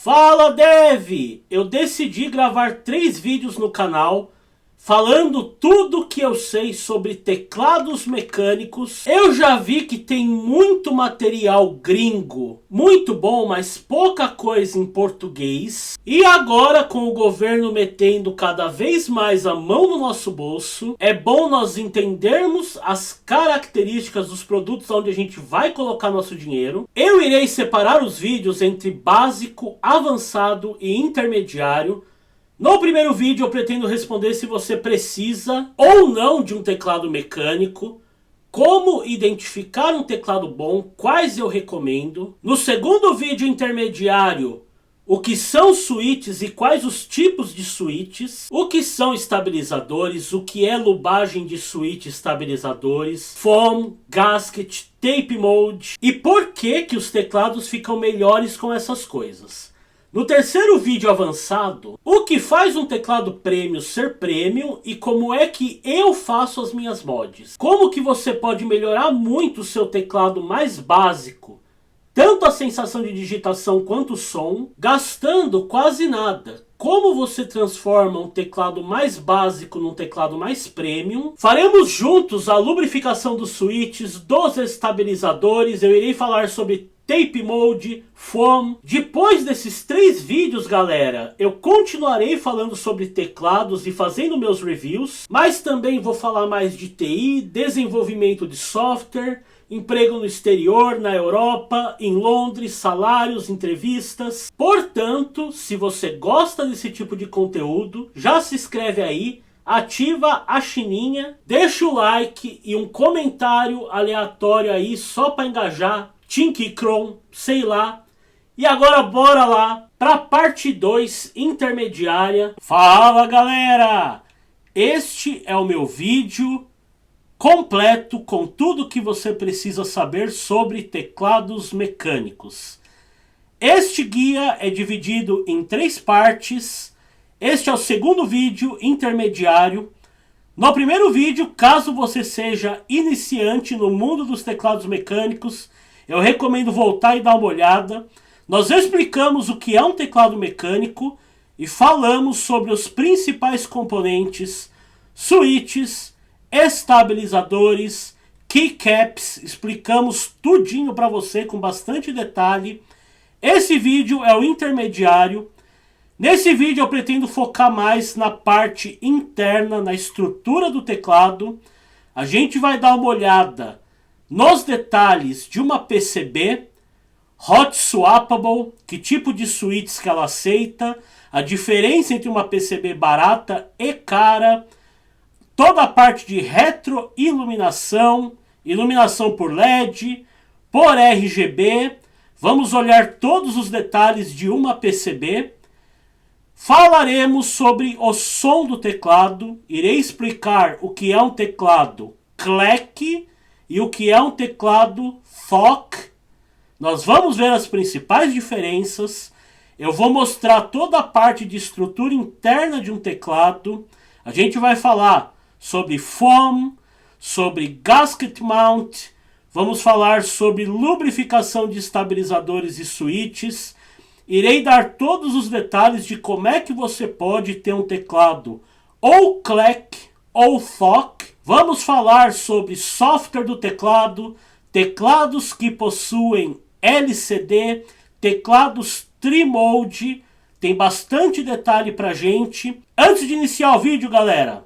Fala Dev! Eu decidi gravar 3 vídeos no canal falando tudo que eu sei sobre teclados mecânicos. Eu já vi que tem muito material gringo, muito bom, mas pouca coisa em português. E agora, com o governo metendo cada vez mais a mão no nosso bolso, é bom nós entendermos as características dos produtos onde a gente vai colocar nosso dinheiro. Eu irei separar os vídeos entre básico, avançado e intermediário. No primeiro vídeo eu pretendo responder se você precisa ou não de um teclado mecânico, como identificar um teclado bom, quais eu recomendo. No segundo vídeo intermediário, o que são switches e quais os tipos de switches, o que são estabilizadores, o que é lubagem de switch estabilizadores, foam, gasket, tape mode e por que os teclados ficam melhores com essas coisas. No terceiro vídeo avançado, o que faz um teclado premium ser premium e como é que eu faço as minhas mods. Como que você pode melhorar muito o seu teclado mais básico, tanto a sensação de digitação quanto o som, gastando quase nada. Como você transforma um teclado mais básico num teclado mais premium. Faremos juntos a lubrificação dos switches, dos estabilizadores. Eu irei falar sobre tape mode, foam. Depois desses 3 vídeos, galera, eu continuarei falando sobre teclados e fazendo meus reviews, mas também vou falar mais de TI, desenvolvimento de software, emprego no exterior, na Europa, em Londres, salários, entrevistas. Portanto, se você gosta desse tipo de conteúdo, já se inscreve aí, ativa a sininha, deixa o like e um comentário aleatório aí só para engajar. Tink Chrome, sei lá. E agora bora lá para a parte 2 intermediária. Fala galera! Este é o meu vídeo completo com tudo que você precisa saber sobre teclados mecânicos. Este guia é dividido em 3 partes. Este é o segundo vídeo intermediário. No primeiro vídeo, caso você seja iniciante no mundo dos teclados mecânicos, eu recomendo voltar e dar uma olhada. Nós explicamos o que é um teclado mecânico e falamos sobre os principais componentes, switches, estabilizadores, keycaps. Explicamos tudinho para você com bastante detalhe. Esse vídeo é o intermediário. Nesse vídeo eu pretendo focar mais na parte interna, na estrutura do teclado. A gente vai dar uma olhada nos detalhes de uma PCB, hot swappable, que tipo de switches que ela aceita, a diferença entre uma PCB barata e cara, toda a parte de retroiluminação, iluminação por LED, por RGB. Vamos olhar todos os detalhes de uma PCB. Falaremos sobre o som do teclado, irei explicar o que é um teclado CLEC e o que é um teclado FOC. Nós vamos ver as principais diferenças. Eu vou mostrar toda a parte de estrutura interna de um teclado. A gente vai falar sobre foam, sobre gasket mount. Vamos falar sobre lubrificação de estabilizadores e switches. Irei dar todos os detalhes de como é que você pode ter um teclado ou CLEC ou FOC. Vamos falar sobre software do teclado, teclados que possuem LCD, teclados Tri-Mode. Tem bastante detalhe pra gente. Antes de iniciar o vídeo, galera,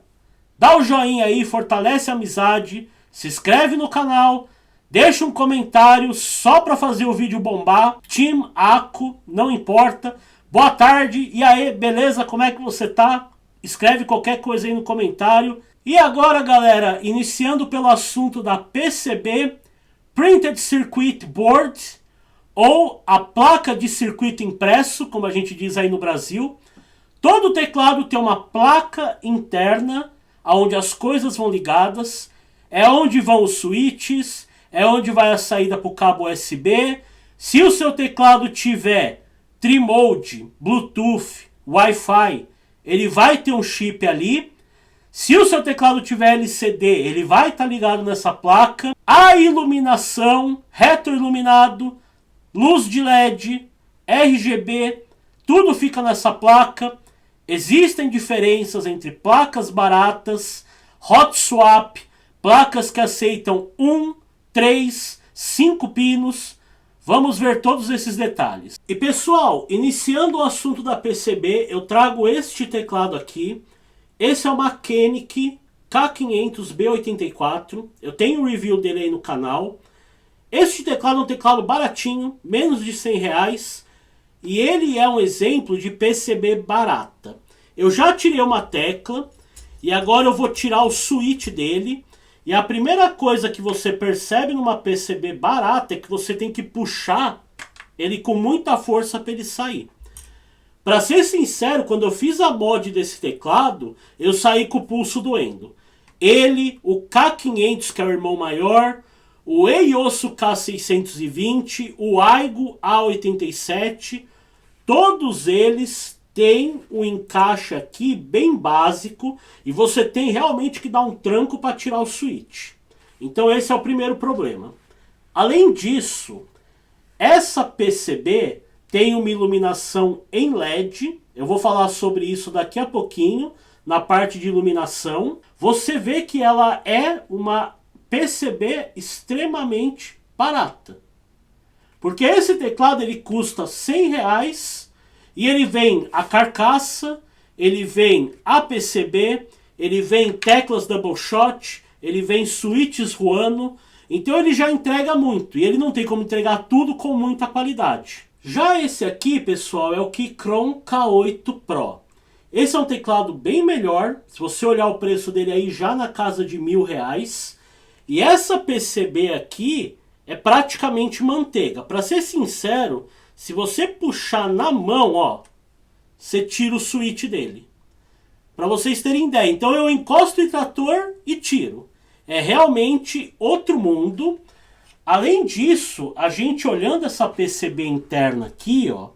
dá o joinha aí, fortalece a amizade, se inscreve no canal, deixa um comentário só para fazer o vídeo bombar. Team Aco, não importa. Boa tarde, e aí, beleza? Como é que você tá? Escreve qualquer coisa aí no comentário. E agora, galera, iniciando pelo assunto da PCB, Printed Circuit Board, ou a placa de circuito impresso, como a gente diz aí no Brasil. Todo teclado tem uma placa interna, onde as coisas vão ligadas, é onde vão os switches, é onde vai a saída para o cabo USB. Se o seu teclado tiver Tri-Mode, Bluetooth, Wi-Fi, ele vai ter um chip ali. Se o seu teclado tiver LCD, ele vai estar ligado nessa placa. A iluminação, retroiluminado, luz de LED, RGB, Tudo fica nessa placa. Existem diferenças entre placas baratas, hot swap, placas que aceitam 1, 3, 5 pinos. Vamos ver todos esses detalhes. E pessoal, iniciando o assunto da PCB, eu trago este teclado aqui. Esse é o Mackennic K500B84. Eu tenho um review dele aí no canal. Este teclado é um teclado baratinho, menos de R$100. E ele é um exemplo de PCB barata. Eu já tirei uma tecla e agora eu vou tirar o switch dele. E a primeira coisa que você percebe numa PCB barata é que você tem que puxar ele com muita força para ele sair. Para ser sincero, quando eu fiz a mod desse teclado, eu saí com o pulso doendo. Ele, o K500, que é o irmão maior, o Eiyosu K620, o Aigo A87, todos eles têm um encaixe aqui bem básico e você tem realmente que dar um tranco para tirar o switch. Então esse é o primeiro problema. Além disso, essa PCB tem uma iluminação em LED. Eu vou falar sobre isso daqui a pouquinho na parte de iluminação. Você vê que ela é uma PCB extremamente barata. Porque esse teclado ele custa R$100 e ele vem a carcaça, ele vem a PCB, ele vem teclas double shot, ele vem switches Ruano. Então ele já entrega muito e ele não tem como entregar tudo com muita qualidade. Já esse aqui, pessoal, é o Keychron K8 Pro. Esse é um teclado bem melhor. Se você olhar o preço dele aí, já na casa de R$1.000. E essa PCB aqui é praticamente manteiga. Para ser sincero, se você puxar na mão, ó, você tira o switch dele. Para vocês terem ideia. Então eu encosto o trator e tiro. É realmente outro mundo. Além disso, a gente olhando essa PCB interna aqui, ó,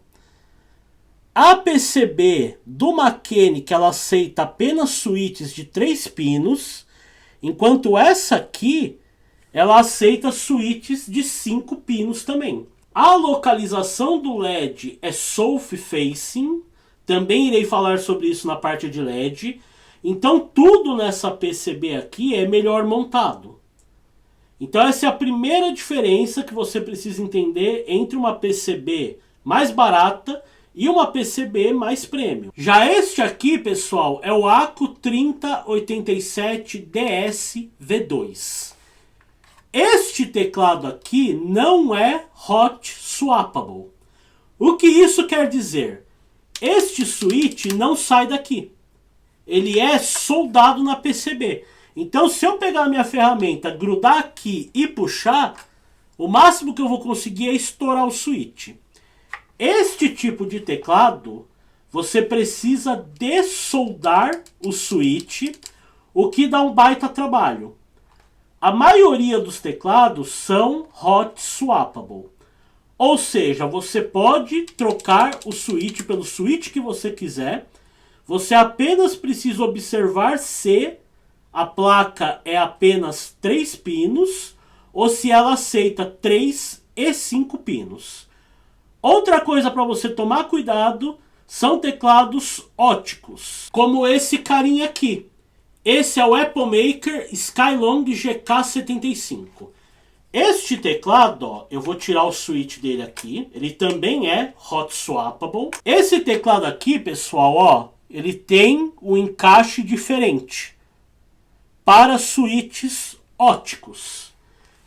a PCB do Mackennic ela aceita apenas switches de 3 pinos, enquanto essa aqui ela aceita switches de 5 pinos também. A localização do LED é South Facing, também irei falar sobre isso na parte de LED. Então tudo nessa PCB aqui é melhor montado. Então essa é a primeira diferença que você precisa entender entre uma PCB mais barata e uma PCB mais premium. Já este aqui, pessoal, é o ACO 3087DS V2. Este teclado aqui não é hot swappable. O que isso quer dizer? Este switch não sai daqui. Ele é soldado na PCB. Então se eu pegar a minha ferramenta, grudar aqui e puxar, o máximo que eu vou conseguir é estourar o switch. Este tipo de teclado, você precisa dessoldar o switch, o que dá um baita trabalho. A maioria dos teclados são hot swappable. Ou seja, você pode trocar o switch pelo switch que você quiser. Você apenas precisa observar se a placa é apenas 3 pinos ou se ela aceita 3 e 5 pinos. Outra coisa para você tomar cuidado são teclados óticos, como esse carinha aqui. Esse é o Apple Maker Skylong GK75. Este teclado, ó, eu vou tirar o switch dele aqui, ele também é hot swappable. Esse teclado aqui, pessoal, ó, ele tem um encaixe diferente para switches óticos.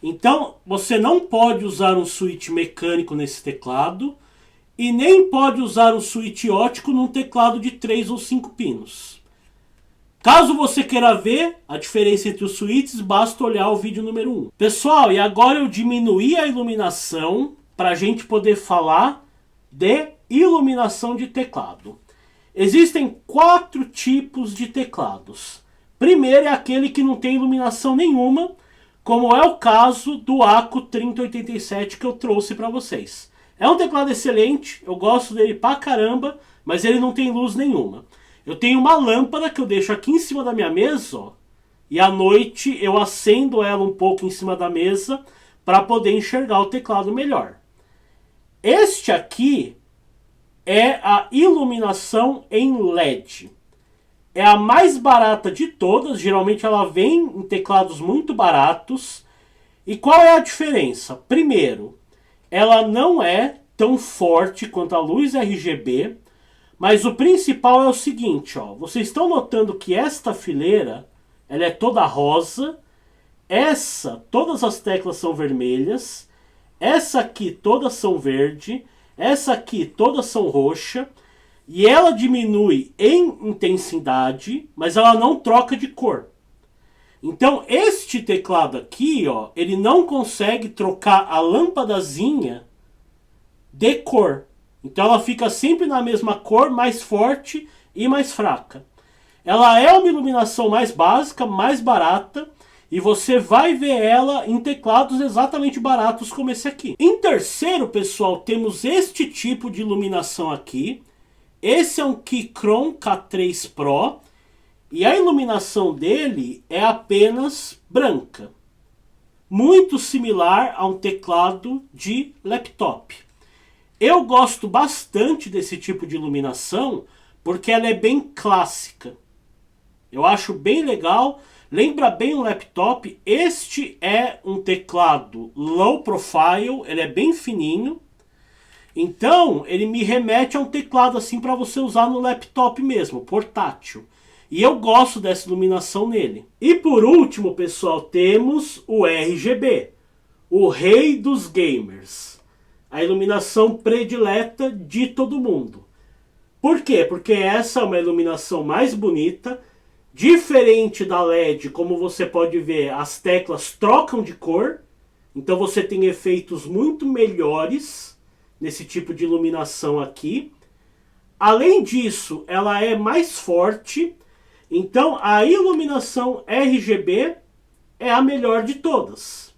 Então, você não pode usar um switch mecânico nesse teclado e nem pode usar um switch ótico num teclado de 3 ou 5 pinos. Caso você queira ver a diferença entre os switches, basta olhar o vídeo número 1. Pessoal, e agora eu diminuí a iluminação para a gente poder falar de iluminação de teclado. Existem 4 tipos de teclados. Primeiro é aquele que não tem iluminação nenhuma, como é o caso do ACO 3087 que eu trouxe para vocês. É um teclado excelente, eu gosto dele pra caramba, mas ele não tem luz nenhuma. Eu tenho uma lâmpada que eu deixo aqui em cima da minha mesa, ó, e à noite eu acendo ela um pouco em cima da mesa para poder enxergar o teclado melhor. Este aqui é a iluminação em LED. É a mais barata de todas, geralmente ela vem em teclados muito baratos. E qual é a diferença? Primeiro, ela não é tão forte quanto a luz RGB, mas o principal é o seguinte, ó, vocês estão notando que esta fileira, ela é toda rosa, todas as teclas são vermelhas, essa aqui todas são verde, essa aqui todas são roxa, e ela diminui em intensidade, mas ela não troca de cor. Então este teclado aqui, ó, ele não consegue trocar a lâmpadazinha de cor. Então ela fica sempre na mesma cor, mais forte e mais fraca. Ela é uma iluminação mais básica, mais barata, e você vai ver ela em teclados exatamente baratos como esse aqui. Em terceiro, pessoal, temos este tipo de iluminação aqui. Esse é um Keychron K3 Pro, e a iluminação dele é apenas branca. Muito similar a um teclado de laptop. Eu gosto bastante desse tipo de iluminação porque ela é bem clássica. Eu acho bem legal, lembra bem um laptop. Este é um teclado low profile, ele é bem fininho. Então ele me remete a um teclado assim para você usar no laptop mesmo, portátil. E eu gosto dessa iluminação nele. E por último, pessoal, temos o RGB, o rei dos gamers. A iluminação predileta de todo mundo. Por quê? Porque essa é uma iluminação mais bonita, diferente da LED, como você pode ver, as teclas trocam de cor, então você tem efeitos muito melhores nesse tipo de iluminação aqui. Além disso, ela é mais forte, então a iluminação RGB é a melhor de todas.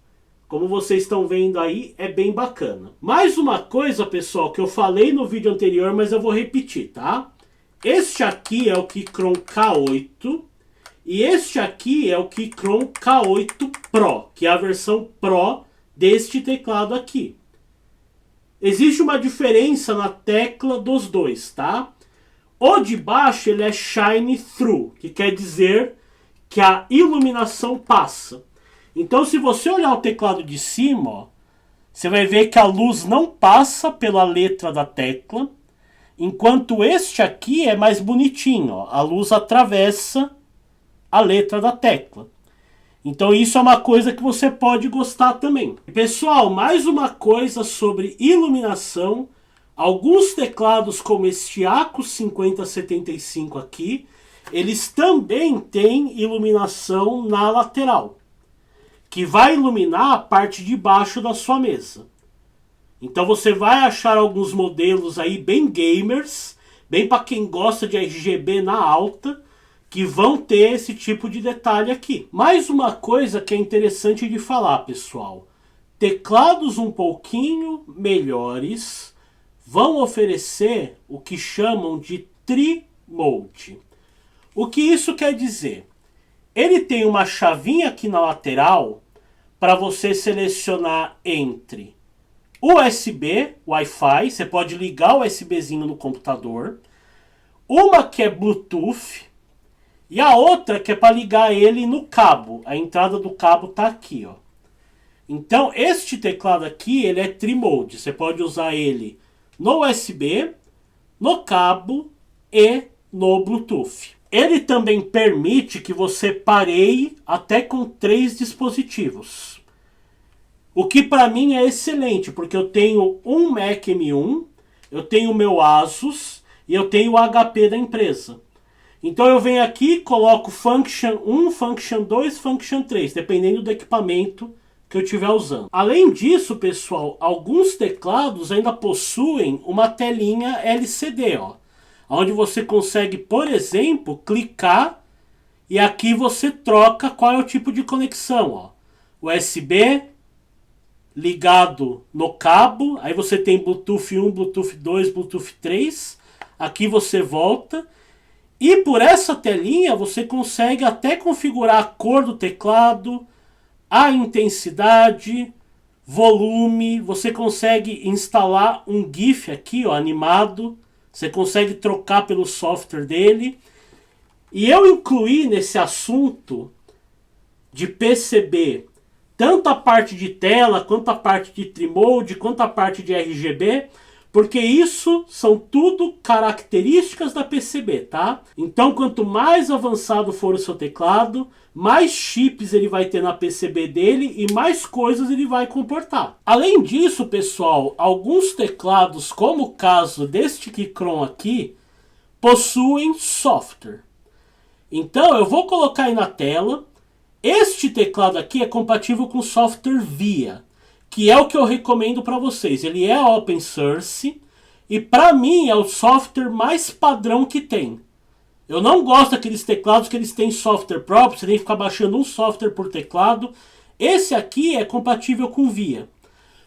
Como vocês estão vendo aí, é bem bacana. Mais uma coisa, pessoal, que eu falei no vídeo anterior, mas eu vou repetir, tá? Este aqui é o Keychron K8 e este aqui é o Keychron K8 Pro, que é a versão Pro deste teclado aqui. Existe uma diferença na tecla dos dois, tá? O de baixo ele é Shine Through, que quer dizer que a iluminação passa. Então, se você olhar o teclado de cima, ó, você vai ver que a luz não passa pela letra da tecla, enquanto este aqui é mais bonitinho, ó, a luz atravessa a letra da tecla. Então isso é uma coisa que você pode gostar também. Pessoal, mais uma coisa sobre iluminação. Alguns teclados como este Acus 5075 aqui, eles também têm iluminação na lateral, que vai iluminar a parte de baixo da sua mesa. Então você vai achar alguns modelos aí bem gamers, bem para quem gosta de RGB na alta, que vão ter esse tipo de detalhe aqui. Mais uma coisa que é interessante de falar, pessoal. Teclados um pouquinho melhores vão oferecer o que chamam de Tri-Mode. O que isso quer dizer? Ele tem uma chavinha aqui na lateral para você selecionar entre USB, Wi-Fi, você pode ligar o USBzinho no computador, uma que é Bluetooth e a outra que é para ligar ele no cabo. A entrada do cabo está aqui, ó. Então este teclado aqui ele é Tri-Mode, você pode usar ele no USB, no cabo e no Bluetooth. Ele também permite que você pareie até com 3 dispositivos. O que para mim é excelente, porque eu tenho um Mac M1, eu tenho o meu Asus e eu tenho o HP da empresa. Então eu venho aqui, coloco Function 1, Function 2, Function 3, dependendo do equipamento que eu estiver usando. Além disso, pessoal, alguns teclados ainda possuem uma telinha LCD, ó, onde você consegue, por exemplo, clicar e aqui você troca qual é o tipo de conexão, ó. USB ligado no cabo, aí você tem Bluetooth 1, Bluetooth 2, Bluetooth 3, aqui você volta e por essa telinha você consegue até configurar a cor do teclado, a intensidade, volume, você consegue instalar um GIF aqui, ó, animado, Você consegue trocar pelo software dele. E eu incluí nesse assunto de PCB tanto a parte de tela, quanto a parte de Trimode, quanto a parte de RGB, porque isso são tudo características da PCB, tá? Então, quanto mais avançado for o seu teclado, mais chips ele vai ter na PCB dele e mais coisas ele vai comportar. Além disso, pessoal, alguns teclados, como o caso deste Keychron aqui, possuem software. Então, eu vou colocar aí na tela. Este teclado aqui é compatível com o software VIA, que é o que eu recomendo para vocês. Ele é open source e para mim é o software mais padrão que tem. Eu não gosto daqueles teclados que eles têm software próprio, você tem que ficar baixando um software por teclado. Esse aqui é compatível com VIA.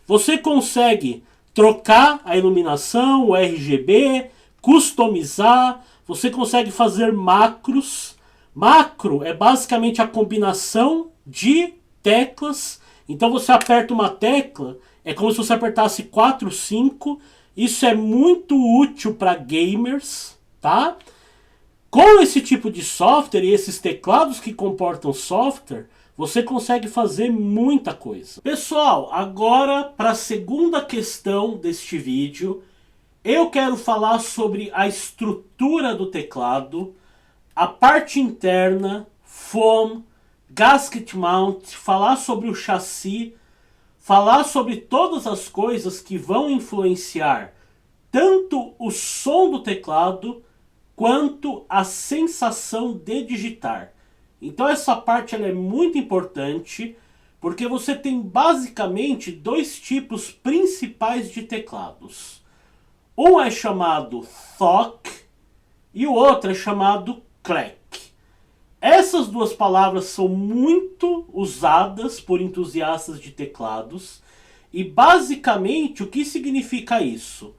Você consegue trocar a iluminação, o RGB, customizar, você consegue fazer macros. Macro é basicamente a combinação de teclas. Então você aperta uma tecla, é como se você apertasse 4, 5. Isso é muito útil para gamers, tá? Com esse tipo de software e esses teclados que comportam software, você consegue fazer muita coisa. Pessoal, agora para a segunda questão deste vídeo, eu quero falar sobre a estrutura do teclado, a parte interna, foam, gasket mount, falar sobre o chassi, falar sobre todas as coisas que vão influenciar tanto o som do teclado quanto a sensação de digitar. Então essa parte ela é muito importante porque você tem basicamente dois tipos principais de teclados. Um é chamado THOC e o outro é chamado CLEC. Essas duas palavras são muito usadas por entusiastas de teclados e basicamente o que significa isso?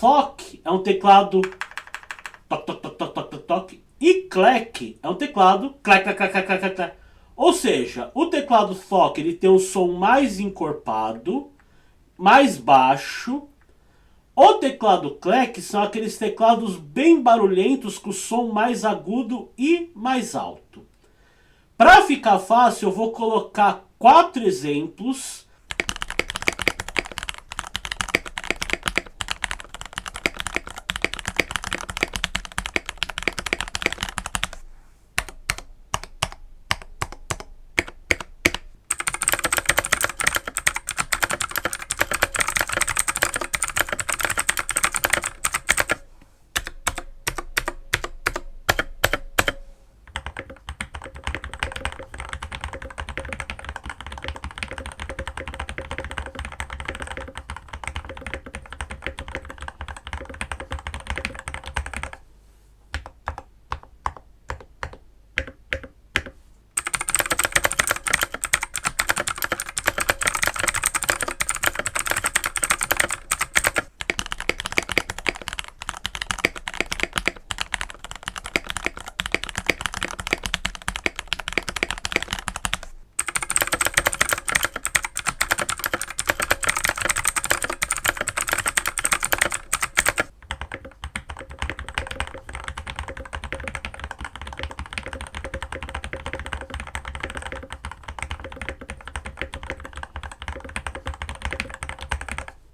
THOC é um teclado toc, toc, toc, toc, toc, toc, e CLEC é um teclado clac, clac, clac, clac, clac, clac. Ou seja, o teclado THOC ele tem um som mais encorpado, mais baixo. O teclado CLEC são aqueles teclados bem barulhentos com som mais agudo e mais alto. Para ficar fácil, eu vou colocar 4 exemplos.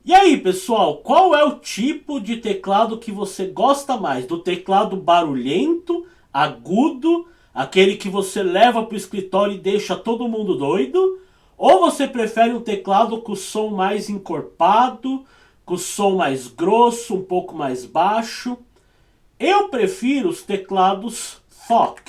E aí, pessoal, qual é o tipo de teclado que você gosta mais? Do teclado barulhento, agudo, aquele que você leva para o escritório e deixa todo mundo doido? Ou você prefere um teclado com som mais encorpado, com som mais grosso, um pouco mais baixo? Eu prefiro os teclados THOC,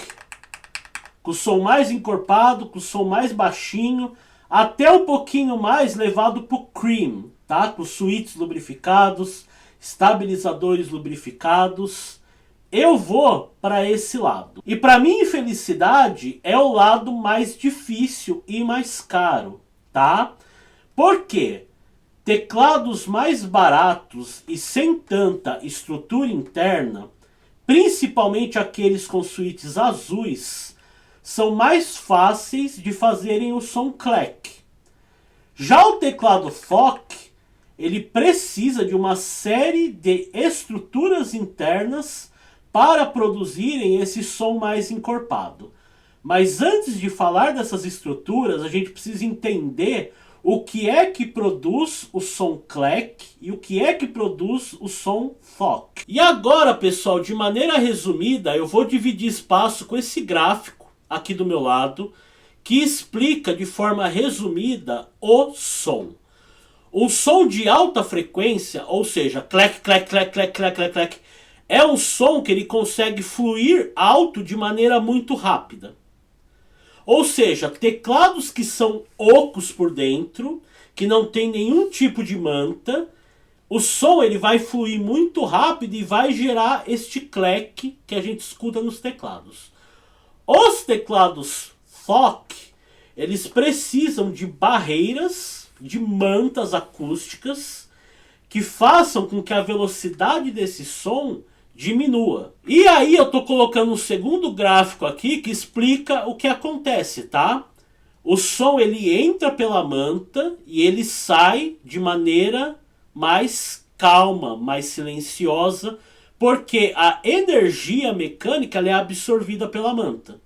com som mais encorpado, com som mais baixinho, até um pouquinho mais levado para o cream. Tá? Com switches lubrificados, estabilizadores lubrificados. Eu vou para esse lado. E para minha infelicidade é o lado mais difícil e mais caro, tá? Por quê? Teclados mais baratos e sem tanta estrutura interna, principalmente aqueles com switches azuis, são mais fáceis de fazerem o som CLEC. Já o teclado THOC ele precisa de uma série de estruturas internas para produzirem esse som mais encorpado. Mas antes de falar dessas estruturas, a gente precisa entender o que é que produz o som clack e o que é que produz o som thock. E agora, pessoal, de maneira resumida, eu vou dividir espaço com esse gráfico aqui do meu lado, que explica de forma resumida o som. O som de alta frequência, ou seja, clack, clack, clack, clack, clack, clack, clack, é um som que ele consegue fluir alto de maneira muito rápida. Ou seja, teclados que são ocos por dentro, que não tem nenhum tipo de manta, o som ele vai fluir muito rápido e vai gerar este clack que a gente escuta nos teclados. Os teclados thock, eles precisam de barreiras, de mantas acústicas, que façam com que a velocidade desse som diminua. E aí eu estou colocando um segundo gráfico aqui que explica o que acontece, tá? O som ele entra pela manta e ele sai de maneira mais calma, mais silenciosa, porque a energia mecânica ela é absorvida pela manta.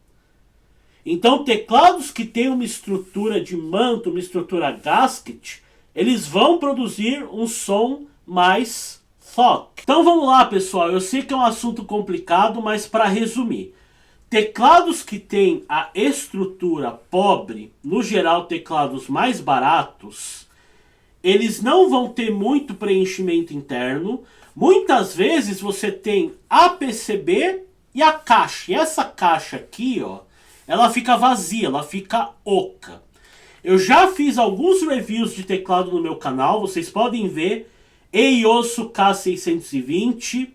Então teclados que têm uma estrutura de manta, uma estrutura gasket, eles vão produzir um som mais thock. Então vamos lá, pessoal, eu sei que é um assunto complicado, mas para resumir, teclados que têm a estrutura pobre, no geral teclados mais baratos, eles não vão ter muito preenchimento interno. Muitas vezes você tem a PCB e a caixa, e essa caixa aqui, ó, ela fica vazia, ela fica oca. Eu já fiz alguns reviews de teclado no meu canal, vocês podem ver. Eiosu K620,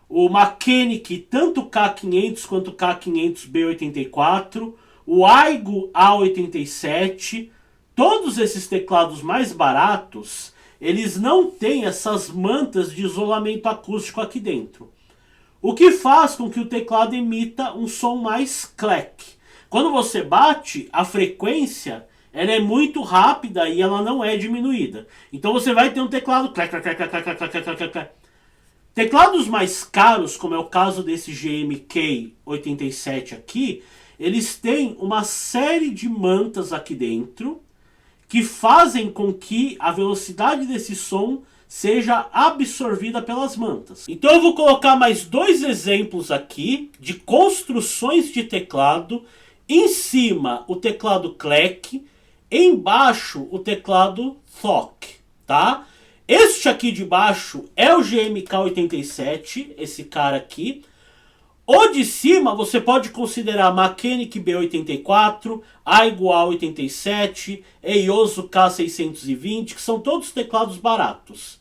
o Mechanic, tanto K500 quanto K500B84, o Aigo A87, todos esses teclados mais baratos, eles não têm essas mantas de isolamento acústico aqui dentro. O que faz com que o teclado emita um som mais clack. Quando você bate, a frequência ela é muito rápida e ela não é diminuída. Então você vai ter um teclado clack, clack, clack, clack, clack, clack, clack, clack. Teclados mais caros, como é o caso desse GMK87 aqui, eles têm uma série de mantas aqui dentro que fazem com que a velocidade desse som seja absorvida pelas mantas. Então eu vou colocar mais dois exemplos aqui de construções de teclado. Em cima o teclado clack, embaixo o teclado thock, tá? Este aqui de baixo é o GMK87, esse cara aqui. O de cima você pode considerar Mechanic B84, Aigo A87, Eiosu K620, que são todos teclados baratos.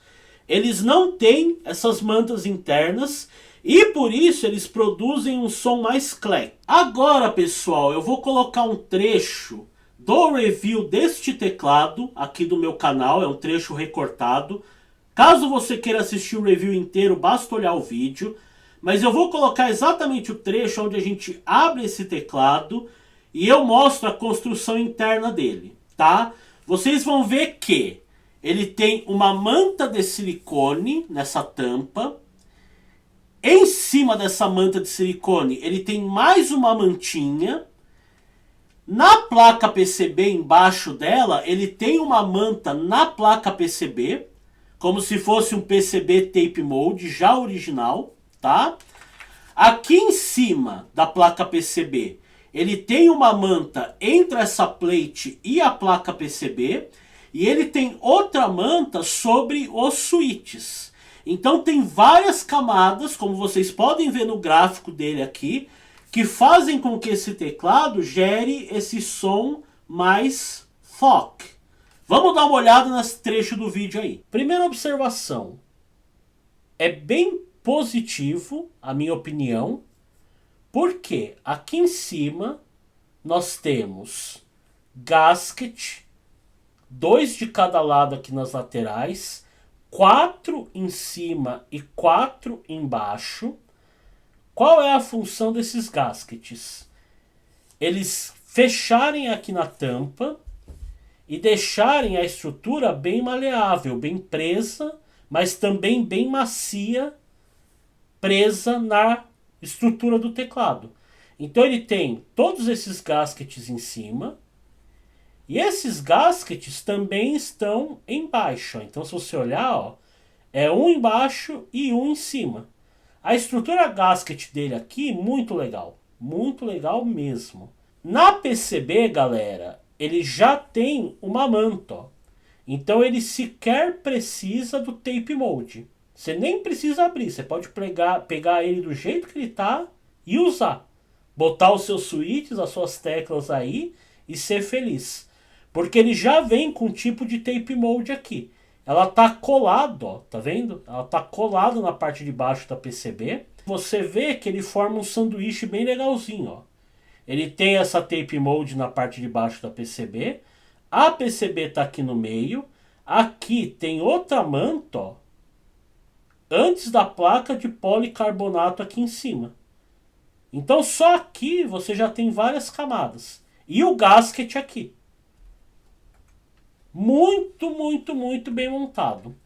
Eles não têm essas mantas internas e por isso eles produzem um som mais clack. Agora, pessoal, eu vou colocar um trecho do review deste teclado aqui do meu canal, é um trecho recortado. Caso você queira assistir o review inteiro, basta olhar o vídeo. Mas eu vou colocar exatamente o trecho onde a gente abre esse teclado e eu mostro a construção interna dele, tá? Vocês vão ver que ele tem uma manta de silicone nessa tampa. Em cima dessa manta de silicone, ele tem mais uma mantinha. Na placa PCB, embaixo dela, ele tem uma manta na placa PCB, como se fosse um PCB tape mode, já original, tá? Aqui em cima da placa PCB, ele tem uma manta entre essa plate e a placa PCB, e ele tem outra manta sobre os switches. Então tem várias camadas, como vocês podem ver no gráfico dele aqui, que fazem com que esse teclado gere esse som mais thock. Vamos dar uma olhada nesse trecho do vídeo aí. Primeira observação. É bem positivo, a minha opinião, porque aqui em cima nós temos gasket, 2 de cada lado aqui nas laterais, 4 em cima e 4 embaixo. Qual é a função desses gaskets? Eles fecharem aqui na tampa e deixarem a estrutura bem maleável, bem presa, mas também bem macia, presa na estrutura do teclado. Então ele tem todos esses gaskets em cima, e esses gaskets também estão embaixo. Então se você olhar, ó, é um embaixo e um em cima. A estrutura gasket dele aqui, muito legal mesmo. Na PCB, galera, ele já tem uma manta, ó. Então ele sequer precisa do tape mode. Você nem precisa abrir, você pode pegar ele do jeito que ele tá e usar. Botar os seus switches, as suas teclas aí e ser feliz. Porque ele já vem com um tipo de tape mode aqui. Ela tá colado, ó, tá vendo? Ela tá colada na parte de baixo da PCB. Você vê que ele forma um sanduíche bem legalzinho, ó. Ele tem essa tape mode na parte de baixo da PCB. A PCB está aqui no meio. Aqui tem outra manta, ó, antes da placa de policarbonato aqui em cima. Então só aqui você já tem várias camadas. E o gasket aqui. Muito bem montado.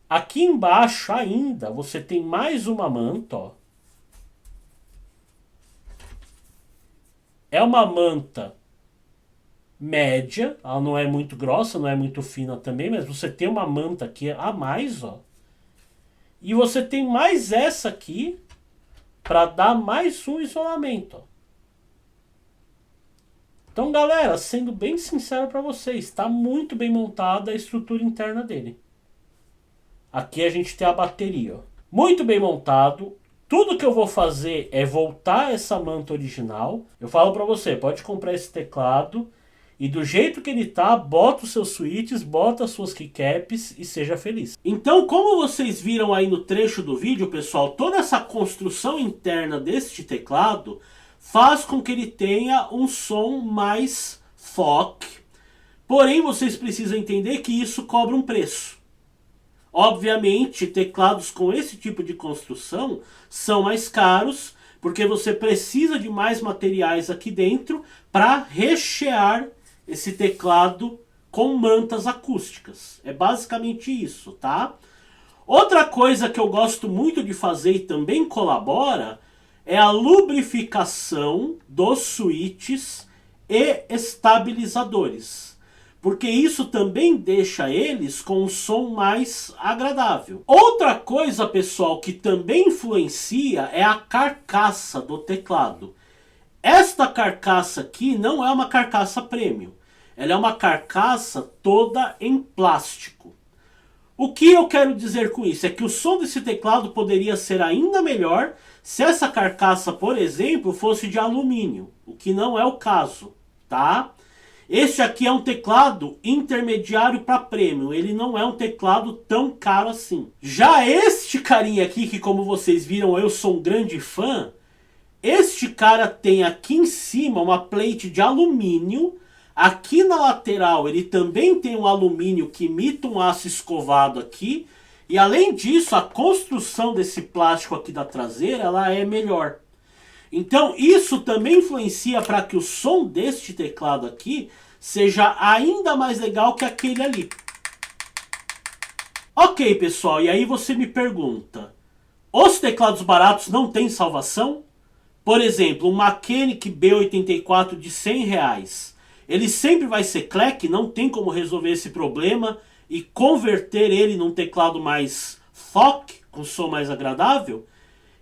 Aqui embaixo ainda você tem mais uma manta, ó. É uma manta média, ela não é muito grossa, não é muito fina também, mas você tem uma manta aqui a mais, ó. E você tem mais essa aqui para dar mais um isolamento, ó. Então, galera, sendo bem sincero para vocês, está muito bem montada a estrutura interna dele. Aqui a gente tem a bateria, ó. Muito bem montado. Tudo que eu vou fazer é voltar essa manta original. Eu falo para você, pode comprar esse teclado e do jeito que ele tá, bota os seus switches, bota as suas keycaps e seja feliz. Então, como vocês viram aí no trecho do vídeo, pessoal, toda essa construção interna deste teclado faz com que ele tenha um som mais folk. Porém, vocês precisam entender que isso cobra um preço. Obviamente, teclados com esse tipo de construção são mais caros, porque você precisa de mais materiais aqui dentro para rechear esse teclado com mantas acústicas. É basicamente isso, tá? Outra coisa que eu gosto muito de fazer e também colabora é a lubrificação dos switches e estabilizadores. Porque isso também deixa eles com um som mais agradável. Outra coisa, pessoal, que também influencia é a carcaça do teclado. Esta carcaça aqui não é uma carcaça premium. Ela é uma carcaça toda em plástico. O que eu quero dizer com isso? É que o som desse teclado poderia ser ainda melhor se essa carcaça, por exemplo, fosse de alumínio. O que não é o caso, tá? Este aqui é um teclado intermediário para premium. Ele não é um teclado tão caro assim. Já este carinha aqui, que como vocês viram, eu sou um grande fã. Este cara tem aqui em cima uma plate de alumínio. Aqui na lateral ele também tem um alumínio que imita um aço escovado aqui. E além disso, a construção desse plástico aqui da traseira, ela é melhor. Então isso também influencia para que o som deste teclado aqui seja ainda mais legal que aquele ali. Ok, pessoal, e aí você me pergunta, os teclados baratos não têm salvação? Por exemplo, um Mechanic B84 de R$100. Ele sempre vai ser clack, não tem como resolver esse problema e converter ele num teclado mais folk, com som mais agradável?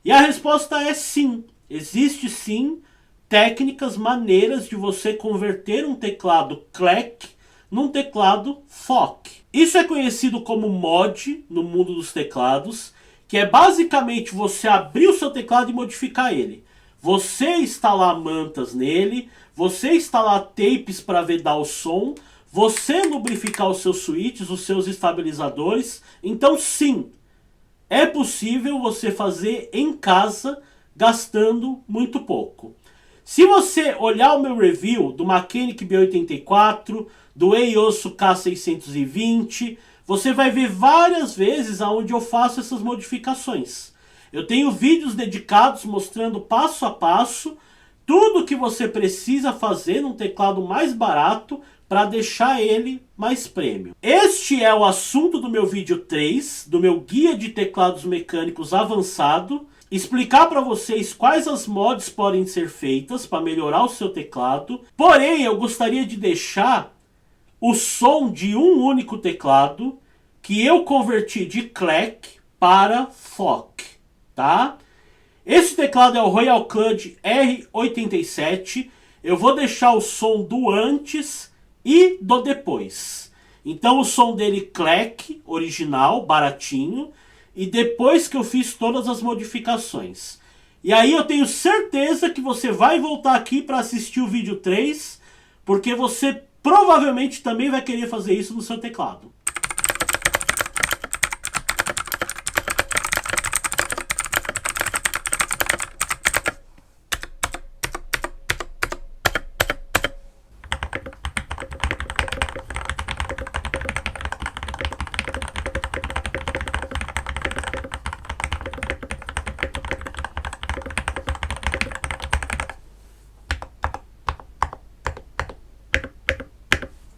E a resposta é sim. Existe sim técnicas, maneiras de você converter um teclado clack num teclado folk. Isso é conhecido como mod no mundo dos teclados, que é basicamente você abrir o seu teclado e modificar ele. Você instalar mantas nele, você instalar tapes para vedar o som, você lubrificar os seus switches, os seus estabilizadores. Então sim, é possível você fazer em casa gastando muito pouco. Se você olhar o meu review do Mechanic B84, do Eiyosu K620, você vai ver várias vezes aonde eu faço essas modificações. Eu tenho vídeos dedicados mostrando passo a passo tudo que você precisa fazer num teclado mais barato para deixar ele mais prêmio. Este é o assunto do meu vídeo 3, do meu guia de teclados mecânicos avançado. Explicar para vocês quais as mods podem ser feitas para melhorar o seu teclado. Porém, eu gostaria de deixar o som de um único teclado que eu converti de CLEC para FOC, tá? Esse teclado é o Royal Clud R87. Eu vou deixar o som do antes e do depois. Então o som dele CLEC, original, baratinho. E depois que eu fiz todas as modificações. E aí eu tenho certeza que você vai voltar aqui para assistir o vídeo 3. Porque você provavelmente também vai querer fazer isso no seu teclado.